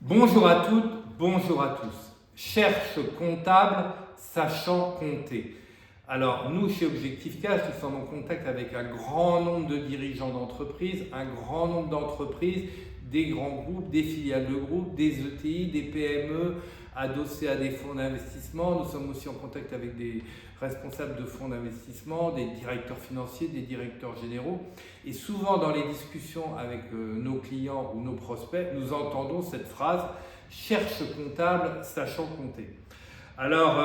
Bonjour à toutes, bonjour à tous. Cherche comptable sachant compter. Alors nous, chez Objectif Cash, nous sommes en contact avec un grand nombre de dirigeants d'entreprises, un grand nombre d'entreprises, des grands groupes, des filiales de groupes, des ETI, des PME, adossés à des fonds d'investissement. Nous sommes aussi en contact avec des responsables de fonds d'investissement, des directeurs financiers, des directeurs généraux. Et souvent dans les discussions avec nos clients ou nos prospects, nous entendons cette phrase « cherche comptable sachant compter ». Alors,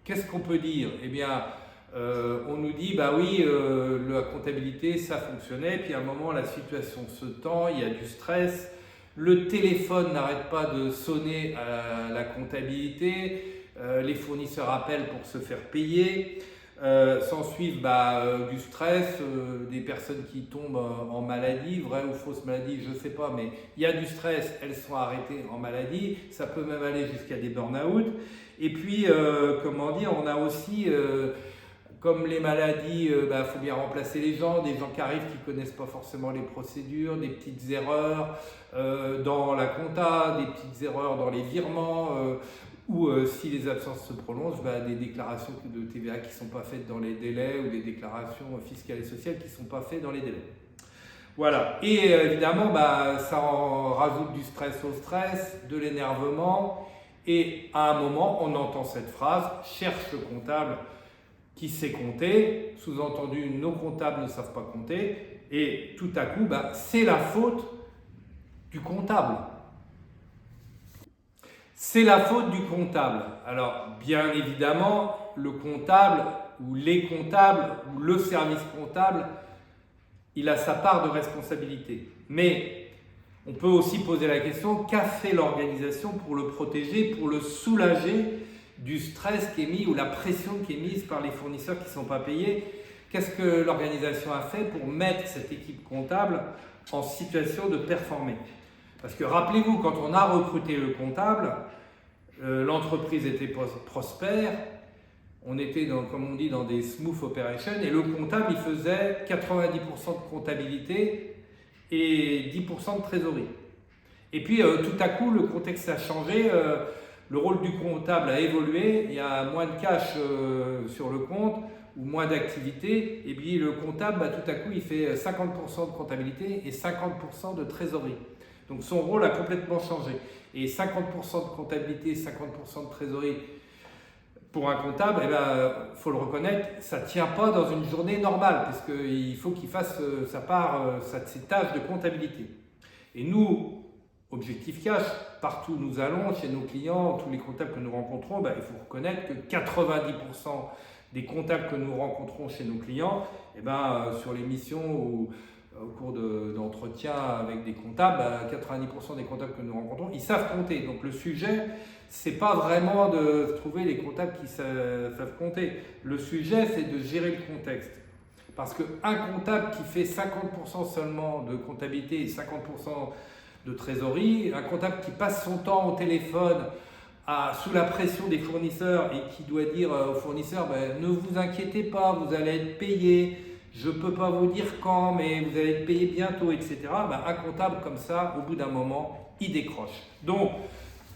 qu'est-ce qu'on peut dire? Eh bien, on nous dit, bah oui, la comptabilité, ça fonctionnait, puis à un moment, la situation se tend, il y a du stress, le téléphone n'arrête pas de sonner à la comptabilité, les fournisseurs appellent pour se faire payer, s'ensuivent du stress, des personnes qui tombent en maladie, vraie ou fausse maladie, je ne sais pas, mais il y a du stress, elles sont arrêtées en maladie, ça peut même aller jusqu'à des burn-out. Et puis, on a aussi, comme les maladies, faut bien remplacer les gens, des gens qui arrivent qui ne connaissent pas forcément les procédures, des petites erreurs dans la compta, des petites erreurs dans les virements, ou si les absences se prolongent, des déclarations de TVA qui ne sont pas faites dans les délais, ou des déclarations fiscales et sociales qui ne sont pas faites dans les délais. Voilà, et évidemment, ça en rajoute du stress au stress, de l'énervement. Et à un moment, on entend cette phrase « cherche le comptable qui sait compter », sous-entendu « nos comptables ne savent pas compter », et tout à coup, c'est la faute du comptable. C'est la faute du comptable. Alors, bien évidemment, le comptable, ou les comptables, ou le service comptable, il a sa part de responsabilité. Mais on peut aussi poser la question, qu'a fait l'organisation pour le protéger, pour le soulager du stress qui est mis ou la pression qui est mise par les fournisseurs qui ne sont pas payés? Qu'est-ce que l'organisation a fait pour mettre cette équipe comptable en situation de performer? Parce que rappelez-vous, quand on a recruté le comptable, l'entreprise était prospère, on était, comme on dit, dans des smooth operations, et le comptable, il faisait 90% de comptabilité et 10% de trésorerie. Et puis tout à coup, le contexte a changé, le rôle du comptable a évolué, il y a moins de cash sur le compte ou moins d'activité, et puis le comptable, tout à coup, il fait 50% de comptabilité et 50% de trésorerie. Donc son rôle a complètement changé. Et 50% de comptabilité, 50% de trésorerie, pour un comptable, faut le reconnaître, ça ne tient pas dans une journée normale, parce qu'il faut qu'il fasse ses tâches de comptabilité. Et nous, Objectif Cash, partout où nous allons, chez nos clients, tous les comptables que nous rencontrons, il faut reconnaître que 90% des comptables que nous rencontrons chez nos clients, sur les missions ou au cours d'entretiens avec des comptables, 90% des comptables que nous rencontrons, ils savent compter. Donc le sujet, c'est pas vraiment de trouver les comptables qui savent compter. Le sujet, c'est de gérer le contexte. Parce qu'un comptable qui fait 50% seulement de comptabilité et 50% de trésorerie, un comptable qui passe son temps au téléphone sous la pression des fournisseurs et qui doit dire aux fournisseurs ne vous inquiétez pas, vous allez être payé, je ne peux pas vous dire quand, mais vous allez être payé bientôt, etc. Un comptable comme ça, au bout d'un moment, il décroche. Donc,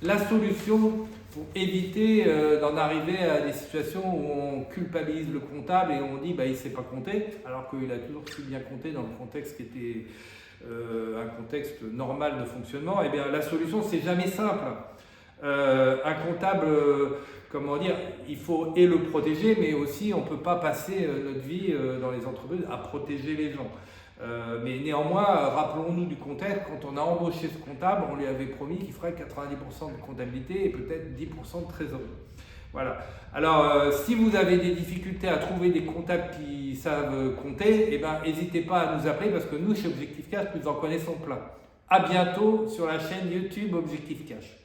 la solution pour éviter d'en arriver à des situations où on culpabilise le comptable et on dit il ne sait pas compter, alors qu'il a toujours su bien compter dans le contexte qui était un contexte normal de fonctionnement, la solution, c'est jamais simple. Un comptable, il faut le protéger, mais aussi on ne peut pas passer notre vie dans les entreprises à protéger les gens. Mais néanmoins, rappelons-nous du contexte, quand on a embauché ce comptable, on lui avait promis qu'il ferait 90% de comptabilité et peut-être 10% de trésorerie. Voilà. Alors, si vous avez des difficultés à trouver des comptables qui savent compter, n'hésitez pas à nous appeler parce que nous, chez Objectif Cash, nous en connaissons plein. À bientôt sur la chaîne YouTube Objectif Cash.